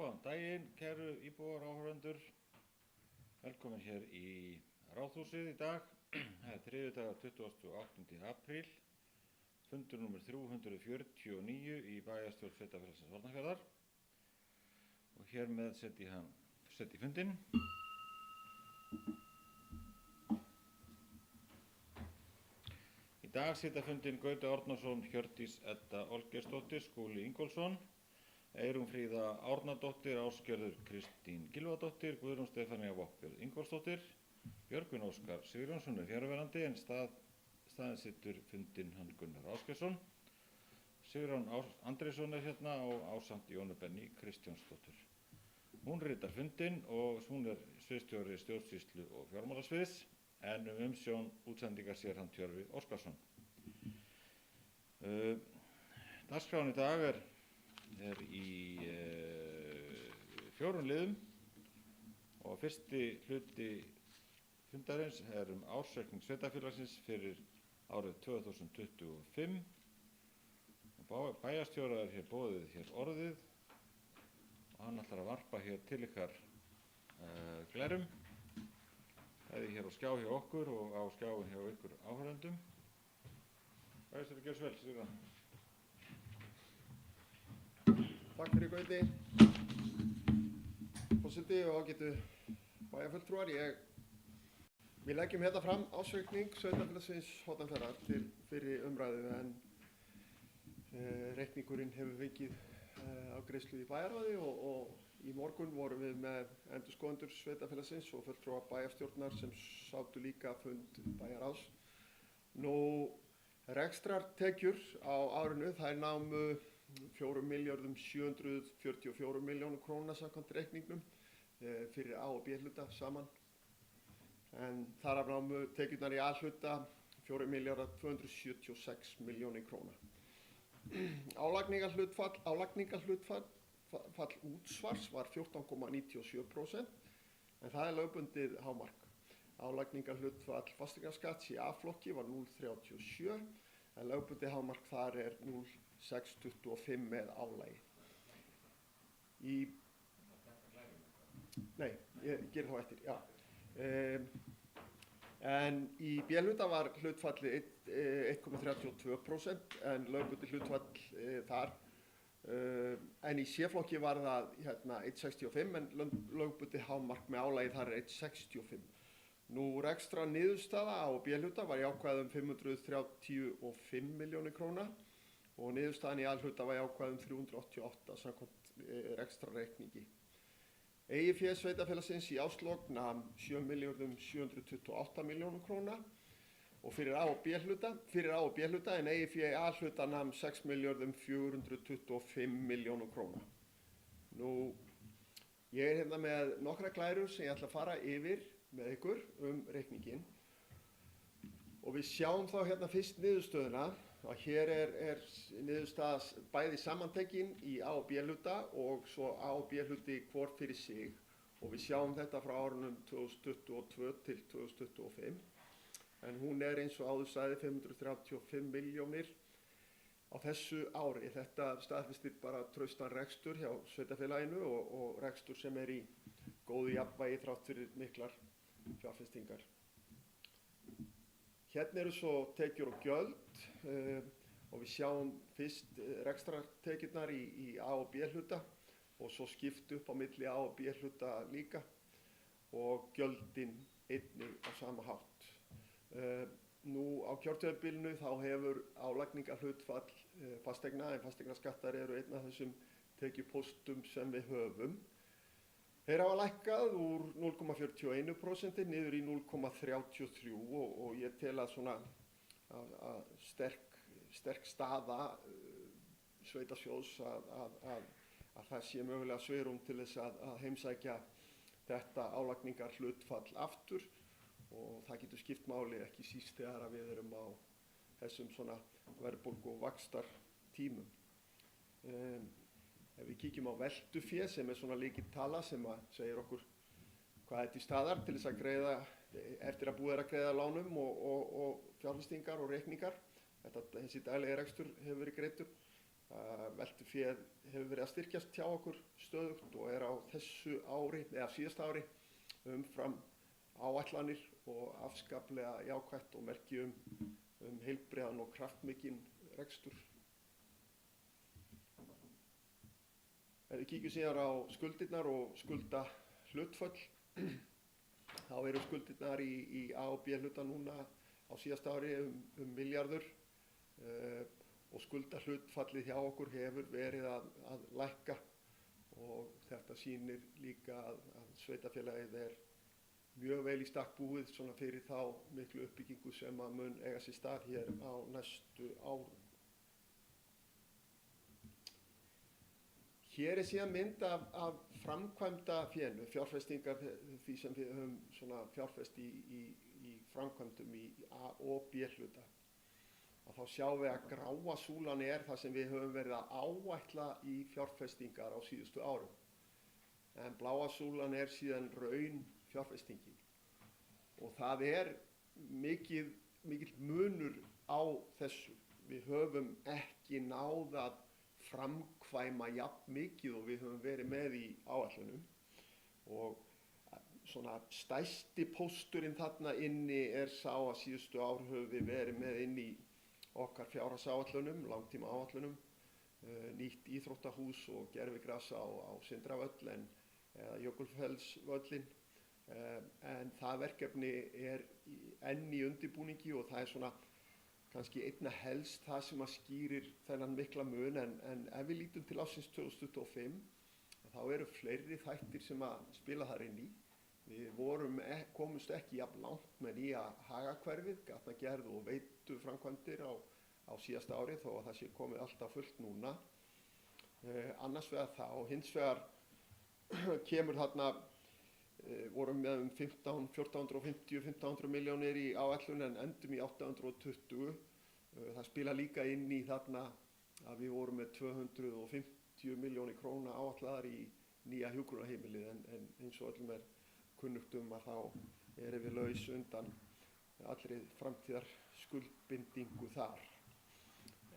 Góðan daginn, kæru íbúar áhorfendur. Velkomin hér í Ráðhúsið í dag. Það er þriðjudagur 28. apríl, fundur númer 349 í bæjarstjórn Sveitarfélagsins Hornafjarðar. Og hér með set ég fundinn. Í dag sitja fundinn Gauti Árnason, Hjördís Edda Olgeirsdóttir, Skúli Ingólfsson, Eyrún Fríða Árnadóttir, Ásgerður Kristín Gylfadóttir, Guðrún Stefánía Voppbjörn Ingólfsdóttir, Björgvin Óskar Sigurjónsson er fjarverandi en staðinn situr fundinn hann Gunnar Ásgeirsson. Sigurjón Andrésson er hérna og ásamt Jónu Benný Kristjánsdóttur. Hún ritar fundinn og hún er sviðsstjóri stjórnsýslu og fjármálasviðs en umsjón útsendingar sér hann Tjörvi Óskarsson. Dagskráin í dag er í 4 liðum og fyrsti hluti fundarins er ársreikning sveitarfélagsins fyrir árið 2025. Bæjarstjóra er hér boðið hér orðið og hann ætlar að varpa hér til ykkar glerum, bæði hér á skjá hjá okkur og á skjáin hjá ykkur áhorfendum. Bæjarstjóri, gjörðu svo vel, Sigurðan. Takk fyrir Gauti, forseti og ágætu bæjarfulltrúar. Við leggjum hérna fram ársreikning Sveitarfélagsins Hornafjarðar til fyrri umræðu en reikningurinn hefur fengið afgreiðslu í bæjarráði og í morgun vorum við með endurskoðendur Sveitarfélagsins og fulltrúar bæjarstjórnar sem sátu líka fund bæjarráðs. Rekstrartekjur á árinu þær námu 4.744 milljónum króna samkvæmt reikningnum fyrir A og B hluta saman. En þar af námu tekjurnar í A hluta 4.276 milljónir króna. Álagningarhlutfall útsvars var 14,97% en það er lögbundið hámark. Álagningarhlutfall fasteignaskatts í A-flokki var 0,37 en lögbundið hámark þar er 0,625 með álagi. Nei, ég ger þá eftir, já. En í B-hluta var hlutfallið 1,32% en lögbundið hlutfall þar. En í C-flokki var það 1,65 en lögbundið hámark með álagi þar er 1,65. Rekstra niðurstaða á B-hluta var jákvæð 535 milljónir króna og niðurstaðan í A-hluta var jákvæð 388 samkvæmt rekstrareikningi. Eigið fé sveitarfélagsins í árslok nam 7.728 milljónum króna og fyrir A og B-hluta en eigið fé í A-hluta nam 6.425 milljónum króna. Ég er hérna með nokkra glærur sem ég ætla að fara yfir með ykkur reikninginn og við sjáum þá hérna fyrst niðurstöðuna og hér er niðurstaða bæði samantekin í A og B-hluta og svo A og B-hluti hvor fyrir sig og við sjáum þetta frá árunum 2022 til 2025 en hún er eins og áður sagði 535 milljónir á þessu ári. Þetta staðfestir bara traustan rekstur hjá sveitarfélaginu og rekstur sem er í góðu jafnvægi þrátt fyrir miklar fjárfestingar. Hérna eru svo tekjur og gjöld og við sjáum fyrst rekstrartekjurnar í A og B-hluta og svo skipt upp á milli A og B-hluta líka og gjöldin einnig á sama hátt. Á kjörtímabilinu þá hefur álagningarhlutfall fasteigna en fasteignaskattar eru einn af þessum tekjupóstum sem við höfum. Þeir hafa lækkað úr 0,41% niður í 0,33 og ég tel að svona sterk staða sveitasjóðs að það sé mögulega svigrúm til þess að heimsækja þetta álagningarhlutfall aftur og það getur skipt máli ekki síst þegar að við erum á þessum svona verðbólgu og vaxtartímum. Ef við kíkjum á veltufé sem er svona lykiltala sem segir okkur hvað er til staðar til þess að greiða eftir að búið er að greiða lánum og fjárfestingar og reikningar. Þessi daglegi rekstur hefur verið greiddur. Veltuféð hefur verið að styrkjast hjá okkur stöðugt og er á þessu ári, eða síðasta ári, umfram áætlanir og afskaplega jákvætt og merki heilbrigðan og kraftmikinn rekstur. Ef við kíkjum síðan á skuldirnar og skuldahlutföll, þá eru skuldirnar í A og B hluta núna á síðasta ári milljarður og skuldahlutfallið hjá okkur hefur verið að lækka og þetta sýnir líka að sveitarfélagið er mjög vel í stakk búið svona fyrir þá miklu uppbyggingu sem að mun eiga sér stað hér á næstu árum. Hér er síðan mynd af framkvæmda fénu, fjárfestingar því sem við höfum svona fjárfest í framkvæmdum í A og B hluta. Og þá sjáum við að gráa súlan er það sem við höfum verið að áætla í fjárfestingar á síðustu árum. En bláa súlan er síðan raun fjárfestingin. Og það er mikill munur á þessu. Við höfum ekki náð að framkvæma jafn mikið og við höfum verið með í áætlunum. Og svona stærsti pósturinn þarna inni er sá að síðustu ár höfum við verið með inn í okkar fjárhagsáætlunum, langtíma áætlunum, nýtt íþróttahús og gervigras á Sindravöll eða Jökulfellsvöllin. En það verkefni er enn í undirbúningi og það er svona kannski einna helst það sem að skýrir þennan mikla mun en ef við lítum til ársins 2025 þá eru fleiri þættir sem að spila þar inn í. Við komumst ekki jafn langt með nýja hagahverfið, gatnagerð og veituframkvæmdir á síðasta ári þó að það sé komið alltaf fullt núna. Annars vegar það og hins vegar kemur þarna, vorum með 1450-1500 milljónir í áætlun en endum í 820. Það spila líka inn í þarna að við vorum með 250 milljónir króna áætlaðar í nýja hjúkrunarheimilið en eins og öllum er kunnugt að þá erum við laus undan allri framtíðar skuldbindingu þar.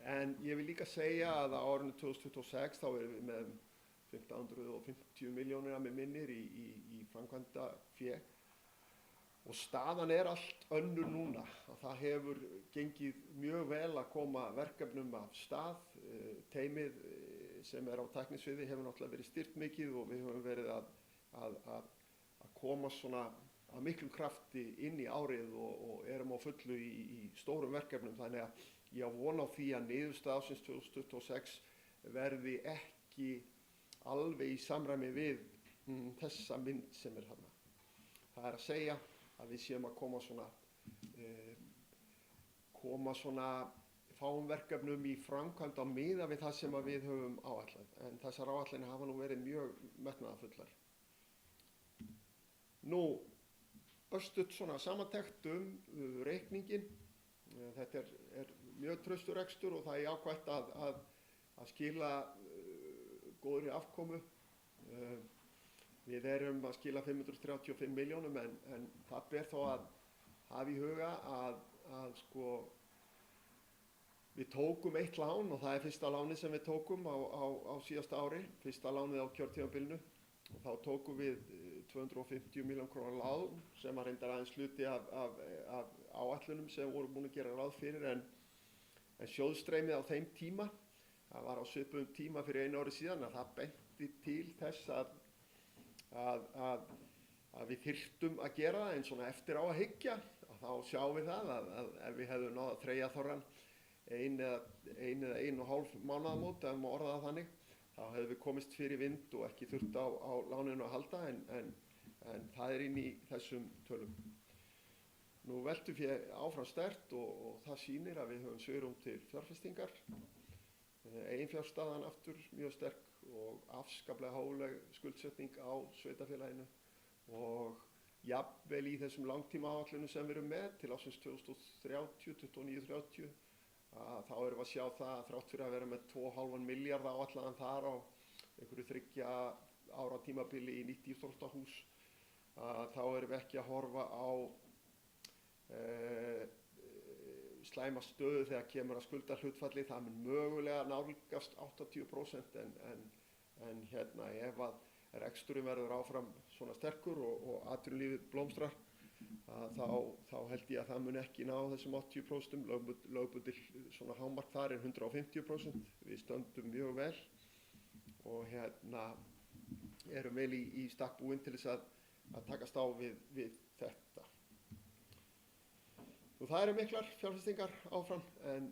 En ég vil líka segja að á árinu 2026 þá erum við með 1550 milljónir að mig minnir í framkvæmdafé og staðan er allt önnur núna. Það hefur gengið mjög vel að koma verkefnum af stað. Teymið sem er á tæknisviði hefur náttúrulega verið styrkt mikið og við höfum verið að koma svona að miklum krafti inn í árið og erum á fullu í stórum verkefnum. Þannig að ég á von á því að niðurstaða ársins 2026 verði ekki alveg í samræmi við þessa mynd sem er þarna. Það er að segja að við séum að koma svona fáum verkefnum í framkvæmd á miða við það sem við höfum áætlað. En þessar áætlanir hafa nú verið mjög metnaðarfullar. Nú, örstutt svona samantekt reikningin. Þetta er mjög traustur rekstur og það er jákvætt að skila góðri afkomu. Við erum að skila 535 milljónum en það ber þó að hafa í huga að sko við tókum eitt lán og það er fyrsta lánið sem við tókum á síðasta ári, fyrsta lánið á kjörtímabilinu og þá tókum við 250 milljón krónar lán sem að reyndar aðeins hluti af áætlunum sem voru búin að gera ráð fyrir en sjóðstreymið á þeim tíma, það var á svipuðum tíma fyrir einu ári síðan að það benti til þess að við þyrftum að gera það en svona eftir á að hyggja að þá sjáum við það að ef við hefðum náð að þreyja þorrann ein eða 1,5 mánaðamót ef maður orða það þannig þá hefðum við komist fyrir vind og ekki þurft á láninu að halda en það er inn í þessum tölum. Nú veltufé áfram sterkt og það sýnir að við höfum svigrúm til fjárfestingar. Eiginfjárstaðan aftur mjög sterk og afskaplega hófleg skuldsetning á sveitarfélaginu og jafnvel í þessum langtíma áætlunum sem við erum með til ársins 2030, 29-30 þá erum við að sjá það að þrátt fyrir að vera með 2,5 milljarða áætlaðan þar á einhverju 3 ára tímabili í nýtt íþróttahús þá erum við ekki að horfa á slæma stöðu þegar kemur að skuldahlutfalli. Það mun mögulega nálgast 80% en hérna ef að reksturinn verður áfram svona sterkur og atvinnulífið blómstrar þá held ég að það mun ekki ná þessum 80%. Lögbundið svona hámark þar er 150%. Við stöndum mjög vel og hérna erum vel í stakk búin til þess að takast á við þetta. Og það eru miklar fjárfestingar áfram en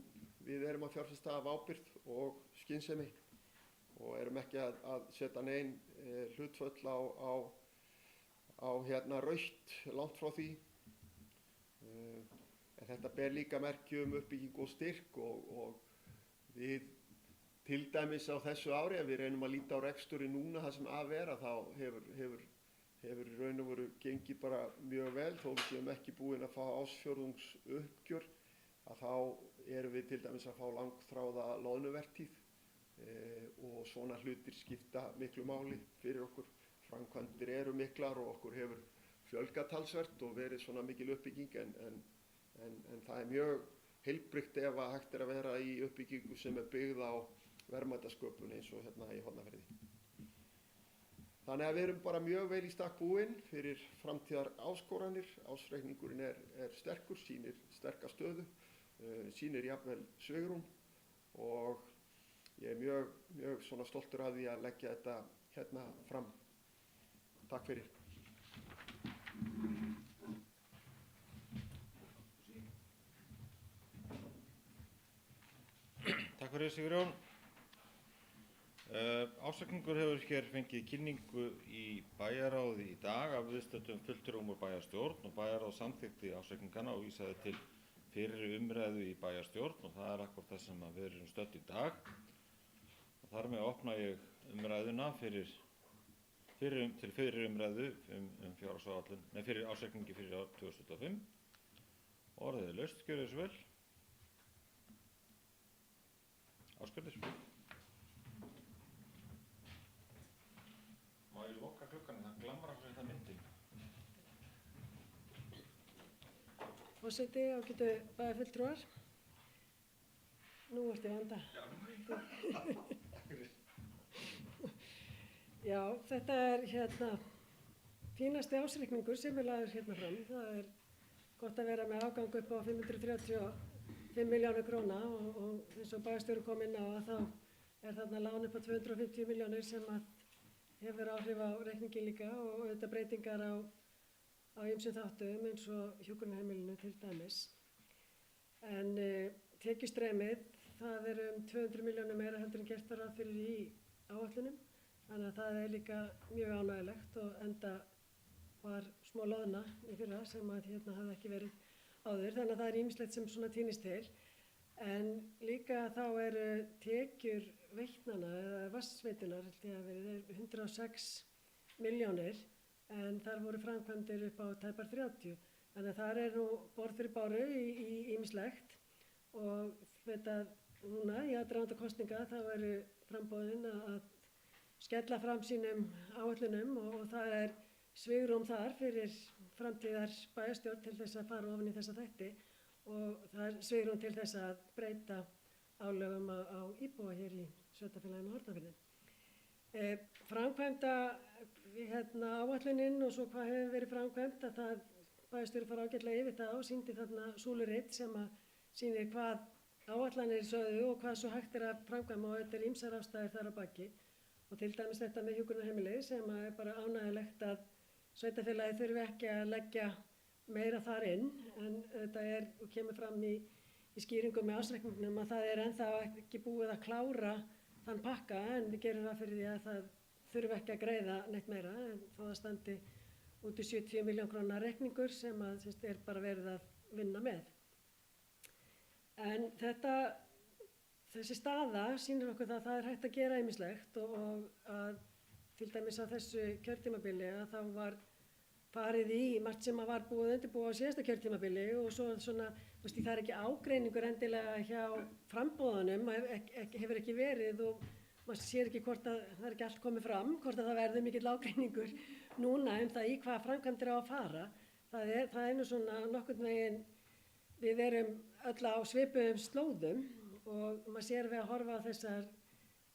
við erum að fjárfesta af ábyrgð og skynsemi og erum ekki að setja nein hlutföll á hérna rautt langt frá því. En þetta ber líka merki uppbyggingu og styrk og við til dæmis á þessu ári, ef við reynum að líta á reksturinn núna það sem af er, þá hefur í raun og veru gengið bara mjög vel. Þó við séum ekki búin að fá ársfjórðungsuppgjör þá erum við til dæmis að fá langþráða loðnuvertíð og svona hlutir skipta miklu máli fyrir okkur. Framkvæmdir eru miklar og okkur hefur fjölgað talsvert og verið svona mikil uppbygging en það er mjög heilbrigt ef að hægt er að vera í uppbyggingu sem er byggð á verðmætasköpun eins og hérna í Hornafirði. Þannig að við erum bara mjög vel í stakk búin fyrir framtíðar áskoranir. Ársreikningurinn er sterkur, sýnir sterka stöðu, sýnir jafnvel svigrúm og ég er mjög svona stoltur af því að leggja þetta hérna fram. Takk fyrir. Takk fyrir Sigurjón. Ársreikningur hefur hér fengið kynningu í bæjarráði í dag af viðstöddum fulltrúum úr bæjarstjórn og bæjarráð samþykkti ársreikningana og vísaði til fyrri umræðu í bæjarstjórn og það er akkúrat það sem við erum stödd í dag. Og þar með opna ég umræðuna til fyrri umræðu fyrir ársreikningi fyrir ár 2005. Orðið er laust, gjörið svo vel. Ásgerður. Má ég loka klukkanum, það glamrar fyrir það myndin. Forseti, ágætu bæjarfulltrúar. Nú ertu í vanda. Já, takk fyrir. Já, þetta er fínasti ársreikningur sem er lagður hérna fram. Það er gott að vera með afgang upp á 535 milljónir króna og eins og bæjarstjóri kom inn á þá er þarna lán upp á 250 milljónir sem hefur áhrif á reikningin líka og auðvitað breytingar á ýmsum þáttum eins og hjúkrunarheimilinu til dæmis. En tekjustreymið, það er 200 milljónir meira heldur en gert var ráð fyrir í áætlunum. Þannig að það er líka mjög ánægjulegt og enda var smá loðna í fyrra sem hafði ekki verið áður. Þannig að það er ýmislegt sem svona týnist til. En líka þá eru tekjur Veitnanna eða vatnsveitunar held ég að verið 106 milljónir en þar voru framkvæmdir upp á tæpar 30. Þannig að þar er nú borð fyrir báru í ýmislegt og núna í aðdraganda kosninga þá eru framboðin að skella fram sínum áætlunum og það er svigrúm þar fyrir framtíðar bæjarstjórn til þess að fara ofan í þessa þætti og það er svigrúm til þess að breyta álögum á íbúa hér í sveitarfélaginu Hornafirði. Framkvæmda áætlunin og svo hvað hefur verið framkvæmt að það bæjarstjóri fara ágætlega yfir það og sýndi þarna súluritt sem að sýnir hvað áætlanir sögðu og hvað svo hægt er að framkvæma og þetta er ýmsar ástæður þar á baki. Og til dæmis þetta með hjúkrunarheimili sem er bara ánægjulegt að sveitarfélagið þurfi ekki að leggja meira þar inn en þetta kemur fram í skýringum með ársreikningnum að það er ennþá ekki búið að klára þann pakka en við gerum það fyrir því að það þurfi ekki að greiða neitt meira en þó það standi út í 70 milljón króna reikningur sem er bara verið að vinna með. En þessi staða sýnir okkur það að það er hægt að gera ýmislegt og að til dæmis á þessu kjörtímabili að þá var farið í margt sem var búið undirbúið á síðasta kjörtímabili og svo svona, það er ekki ágreiningur endilega hjá framboðunum, hefur ekki verið og maður sér ekki hvort að það er ekki allt komið fram, hvort að það verður mikill ágreiningur núna það í hvað framkvæmdir á að fara. Það er nú svona nokkurn veginn við erum öll á svipuðum slóðum og maður sér við að horfa á þessar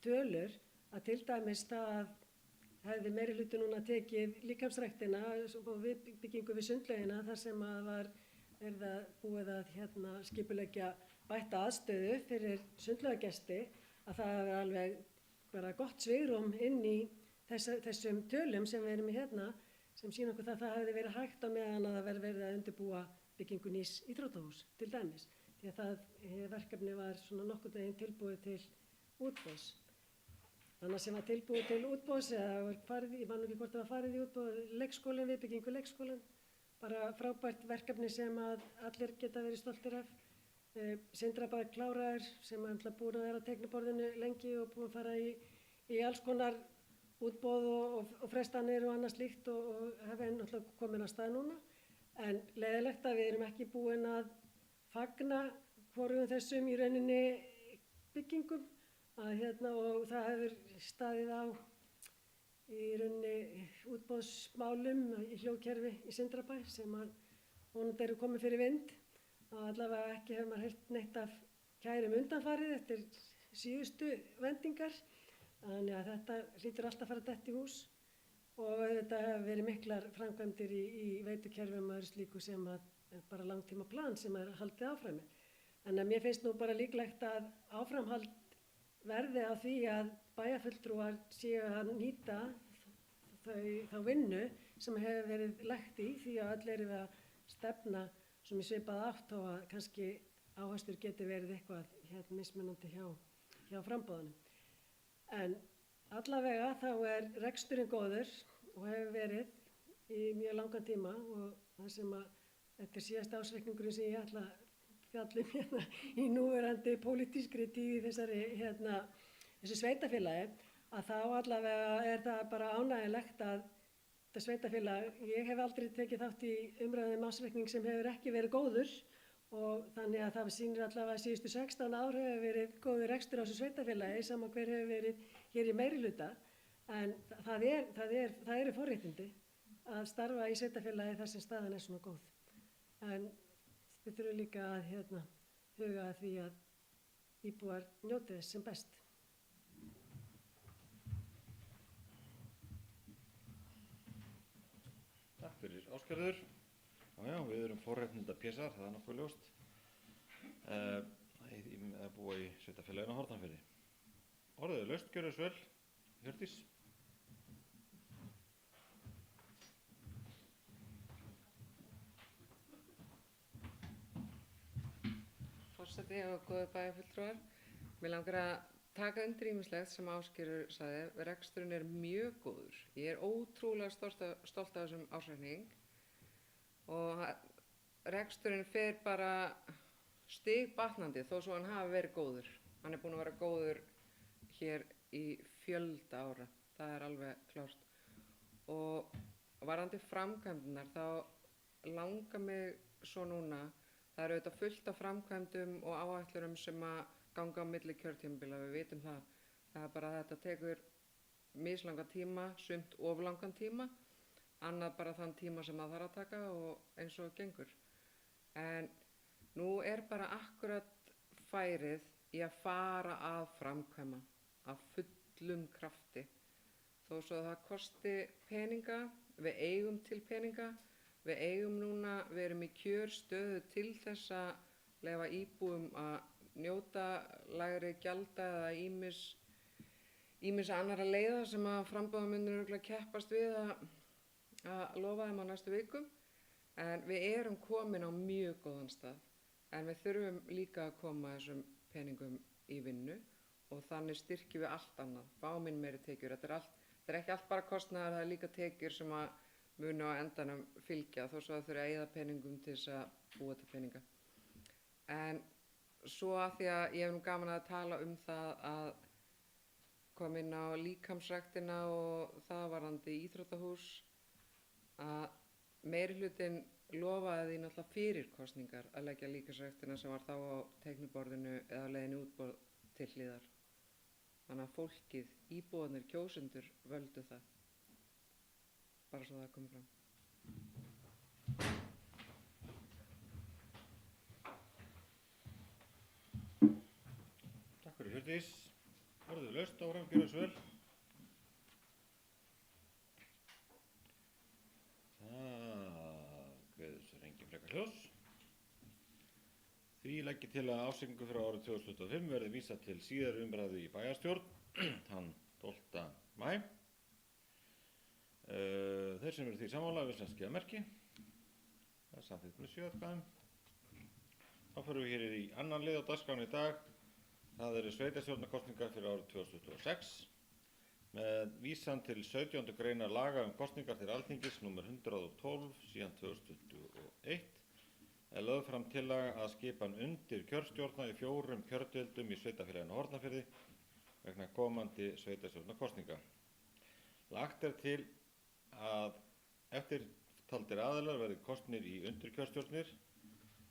tölur að til dæmis það hefði meiri hluti núna tekið líkamsræktina og byggingu við sundlaugina þar sem að búið að skipuleggja bætta aðstöðu fyrir sundlaugagesti, að það er alveg bara gott svigrúm inn í þessum tölum sem við erum í hérna sem sýna okkur það hefði verið hægt á meðan að það verið að undirbúa byggingu nýs íþróttahús til dæmis. Því að það verkefni var svona nokkurn veginn tilbúið til útboðs. Annars sem var tilbúið til útboðs eða ég man ekki hvort það var farið í útboð, leikskólinn, við byggingu leikskólinn, bara frábært verkefni sem að allir geta verið stoltir af. Sindrabær kláraður sem er búin að vera á teikniborðinu lengi og búin að fara í alls konar útboð og frestanir og annað slíkt og hefði náttúrulega komin að stað núna. En leiðilegt að við erum ekki búin að fagna hvorum þessum í rauninni byggingum og það hefur staðið á í rauninni útboðsmálum í hljóðkerfi í Sindrabæ sem að vonandi eru komið fyrir vind. Allavega ekki hefur maður heyrt neitt af kærum undanfarið eftir síðustu vendingar. Þannig að þetta hlýtur alltaf að fara dett í hús og þetta hefur verið miklar framkvæmdir í veitukerfum og öðru slíku sem að er bara langtíma plan sem er haldið áfram með. En mér finnst nú bara líklegt að áframhald verði á því að bæjarfulltrúar séu að nýta þá vinnu sem hefur verið lagt í því að öll erum við að stefna sem í svipað átt og að kannski áherslur geti verið eitthvað mismunandi hjá framboðunum. En allavega þá er reksturinn góður og hefur verið í mjög langan tíma og það sem að þetta er síðasta ársreikningurinn sem ég ætla að fjalla hérna í núverandi pólitískri tíð í þessu sveitafélagi, að þá allavega er það bara ánægjulegt að þetta sveitafélag, ég hef aldrei tekið þátt í umræðum ársreikning sem hefur ekki verið góður og þannig að það sýnir allavega síðustu 16 ár hefur verið góður rekstur á þessu sveitafélagi saman hver hefur verið hér í meirihluta, en það eru forréttindi að starfa í sveitafélagi þar sem staðan er svona góð. En við þurfum líka að huga að því að íbúar njóti þess sem best. Takk fyrir Ásgerður. Já, við erum forréttinda pésar, það er nokkuð ljóst. Að búa í sveitafélaginu á Hornafirði. Orðið er laust, gjörðu svo vel. Hjördís. Forseti og góðir bæjarfulltrúar. Mig langar að taka undir ýmislegt sem Ásgerður sagði. Reksturinn er mjög góður. Ég er ótrúlega stolt af þessum ársreikning og reksturinn fer bara stigbatnandi þó svo hann hafi verið góður. Hann er búinn að vera góður hér í fjölda ára. Það er alveg klárt. Og varðandi framkvæmdirnar þá langar mig svo núna. Það eru auðvitað fullt af framkvæmdum og áætlurum sem að ganga á milli kjörtímabila, við vitum það. Það er bara að þetta tekur mislangan tíma, sumt of langan tíma, annað bara þann tíma sem það þarf að taka og eins og gengur. En nú er bara akkurat færið í að fara að framkvæma af fullum krafti. Þó svo að það kosti peninga, við eigum til peninga, við eigum núna, við erum í kjörstöðu til þess að leyfa íbúum að njóta lægri gjalda eða ýmis annarra leiða sem að framboðarmennir örugglega keppast við að lofa þeim á næstu vikum. En við erum komin á mjög góðan stað. En við þurfum líka að koma þessum peningum í vinnu og þannig styrkjum við allt annað, fáum inn meiri tekjur. Þetta er ekki allt bara kostnaðar, það er líka tekjur sem að munu á endanum fylgja þó svo að þurfa að eyða peningum til þess að búa til peninga. En svo að því að ég hef nú gaman að tala um það að koma inn á líkamsræktina og það varðandi íþróttahús, að meirihlutinn lofaði því náttúrulega fyrir kosningar að leggja líkamsræktina sem var þá á teikniborðinu eða leiðinni útboð til hliðar. Þannig að fólkið, íbúarnir, kjósendur völdu það. Bara svo það komi fram. Hjördís. Orðið laust áfram, gjörðu svo vel. Það greiður sér engin frekar hljós. Því legg ég til að ásigningu fyrir árið 2025 verði vísað til síðari umræðu í bæjarstjórn þann 12. maí. Þeir sem eru því sammála við sannskeiða merki. Það er samþykkt með 7 atkvæðum. Þá förum við hér í annan lið á dagskránni í dag. Það eru sveitarstjórnarkosningar fyrir árið 2026. Með vísan til 17. greinar laga kosningar til Alþingis nr. 112 síðan 2021 er lögð fram tillaga að skipan undir kjörstjórna í 4 kjördeildum í sveitarfélaginu Hornafirði vegna komandi sveitarstjórnarkosninga. Lagt er til að eftirtaldir aðilar verði kosnir í undirkjörstjórnir.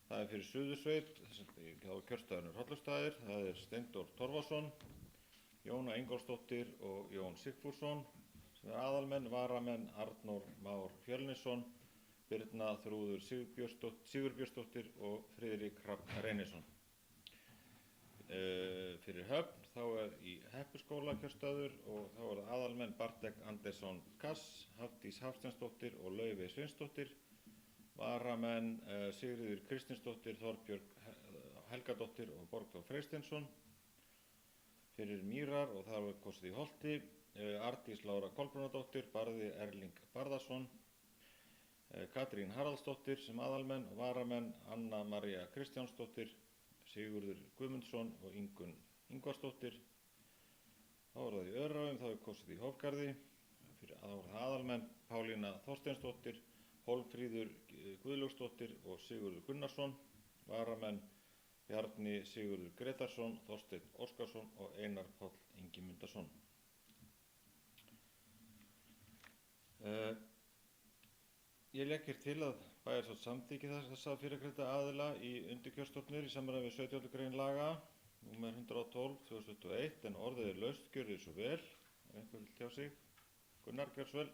Það er fyrir Suðursveit, hjá kjörstaðurinn Hrollastaðir, það er Steindór Torfason, Jóna Ingólfsdóttir og Jón Sigfússon, sem er aðalmenn, varamenn Arnór Már Fjölnisson, Birna Þrúður Sigurbjörnsdóttir og Friðrik Hrafn Reynisson. Fyrir Höfn þá er í Heppuskóla kjörstaður og þá er aðalmenn Bartek Andersson Kass, Hafdís Hafsteinsdóttir og Laufey Sveinsdóttir, varamenn Sigríður Kristinsdóttir, Þorbjörg Helgadóttir og Borgþór Freysteinsson. Fyrir Mýrar og það var kosið í Holti, Ardís Lára Kolbrúnadóttir, Barði Erling Barðarsson, Katrín Haraldsdóttir sem aðalmenn og varamenn Anna María Kristjánsdóttir, Sigurður Guðmundsson og Ingunn Ingvarsdóttir. Þá var það í Öræfum, þá var kosið í Hofgarði, fyrir aðalmenn Pálína Þorsteinsdóttir, Hólmfríður Guðlaugsdóttir og Sigurður Gunnarsson, varamenn Bjarni Sigurður Gretarsson, Þorsteinn Óskarsson og Einar Páll Ingimundarson. Ég legg hér til að bæjarstjórn samþykki þessa fyrirgreinda aðila í undirkjörstjórnir í samræmi við 17. grein laga nr. 112/2021 en orðið er laust, gjörið svo vel. Er einhver vill tjá sig? Gunnar, gjör svo vel.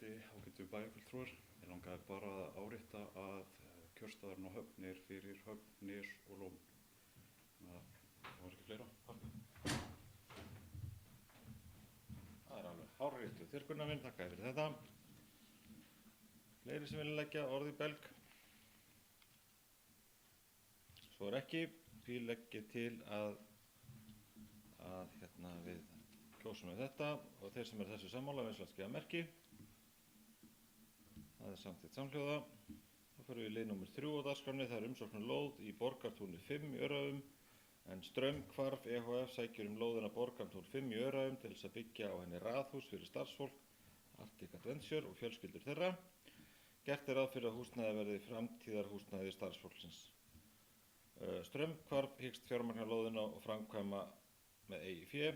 Ágætu bæjarfulltrúar, ég langaði bara að árétta að kjörstaðurinn á Höfn er fyrir Höfn, Nes og Lón. Það var ekki fleira. Það er alveg hárrétt hjá þér, Gunnar minn, þakka fyrir þetta. Fleiri sem vilja leggja orð í belg? Svo er ekki, því legg ég til að við kjósum með þetta og þeir sem eru þessu sammála við skeiða merki. Það er samþykkt samhljóða. Þá förum við í lið nr. 3 á dagskránni, það er umsókn lóð í Borgartúni 5 í Öræfum en Straumhvarf EHF sækir lóðina Borgartún 5 í Öræfum til þess að byggja á henni raðhús fyrir starfsfólk, Arctic Adventure og fjölskyldur þeirra. Gert er ráð fyrir að húsnæði verði framtíðarhúsnæði starfsfólksins. Straumhvarf hyggst fjármagna lóðina og framkvæma með eigið fé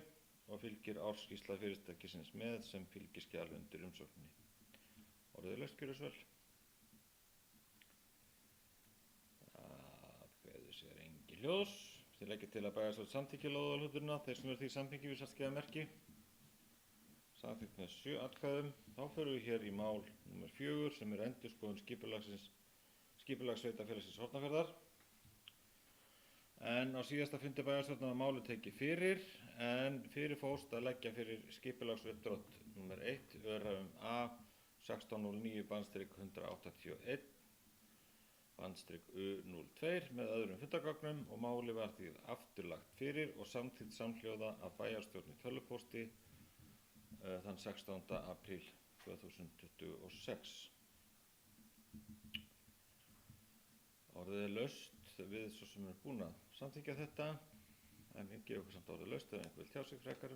og fylgir ársskýrsla fyrirtækisins með sem fylgiskjal undir umsókninni. Orðið laust, gjörðu svo vel. Það greiður sér engin hljós. Þið leggið til að bæjarstjórn samþykki lóðarhluturina, þeir sem eru því samþykki við skeiða merki. Samþykkt með 7 atkvæðum. Þá förum við hér í mál nr. 4 sem er endurskoðun skipulags sveitarfélagsins Hornafjarðar. En á síðasta fundi bæjarstjórnar var málið tekið fyrir en fyrir fórst að leggja fyrir skipulagsuppdrátt nr. 1 Öræfum A 1609/1-1/U02 með öðrum fundagögnum og máli var því afturlagt fyrir og samþykkt samhljóða af bæjarstjórn í tölvupósti þann 16. apríl 2026. Orðið er laust við svo sem er búin að samþykkja þetta en ég gef okkur samt orðið laust ef einhver vil tjá sig frekar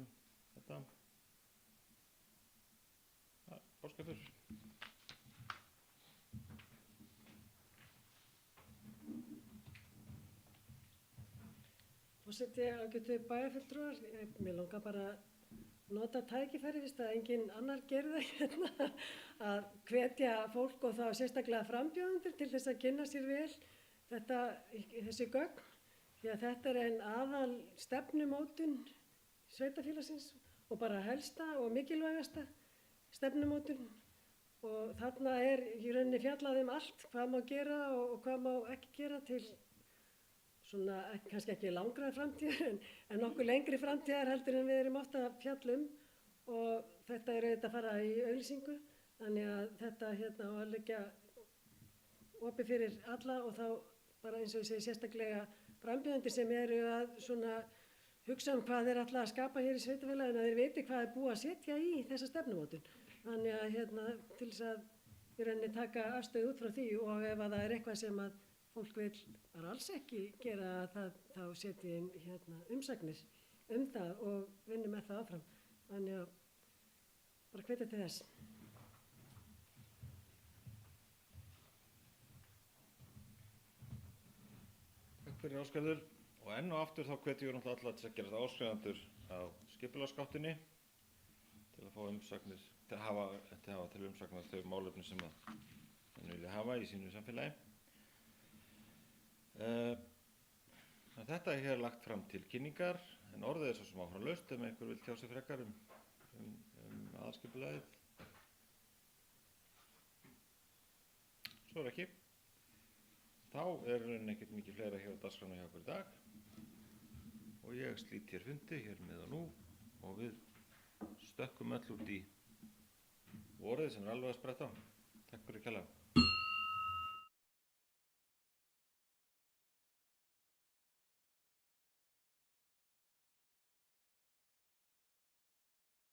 þetta. Áskarður. Forseti, ágætu bæjarfulltrúar, mér langar bara að nota tækifæri fyrst að enginn annar gerir það hérna að hvetja fólk og þá sérstaklega frambjóðendur til þess að kynna sér vel þessi gögn því að þetta er ein aðal stefnumótun sveitarfélagsins og bara helsta og mikilvægasta stefnumótun og þarna er í rauninni fjallað allt, hvað má gera og hvað má ekki gera til svona, kannski ekki langrar framtíðar en nokkuð lengri framtíðar heldur en við erum ofta að fjalla og þetta er auðvitað að fara í auglýsingu, þannig að þetta á að liggja opið fyrir alla og þá bara eins og ég segi sérstaklega frambjóðendur sem eru að svona hugsa hvað þeir ætla að skapa hér í sveitarfélaginu, að þeir viti hvað er búið að setja í þessa stefnumótun. Þannig að til þess að í rauninni taka afstöðu út frá því og ef að það er eitthvað sem að fólk vil bara alls ekki gera þá setja inn umsagnir það og vinna með það áfram. Þannig að bara hvetja til þess. Takk fyrir Ásgerður og enn og aftur þá hvetjum við náttúrulega alla til að gera það áskrifendur á skipulagsgáttinni til að fá umsagnir, til að hafa til umsagnar þau málefni sem að hann vilja hafa í sínu samfélagi. Þetta er hér lagt fram til kynningar en orðið er svo sem áfram laust ef einhver vil tjá sig frekar aðalskipulagið. Svo er ekki. Þá er ekkert mikið fleira hér á dagskránni hjá okkur í dag og ég slít hér fundi hér með og nú og við stökkum öll út í vorið sem er alveg að spretta á. Takk fyrir kærlega.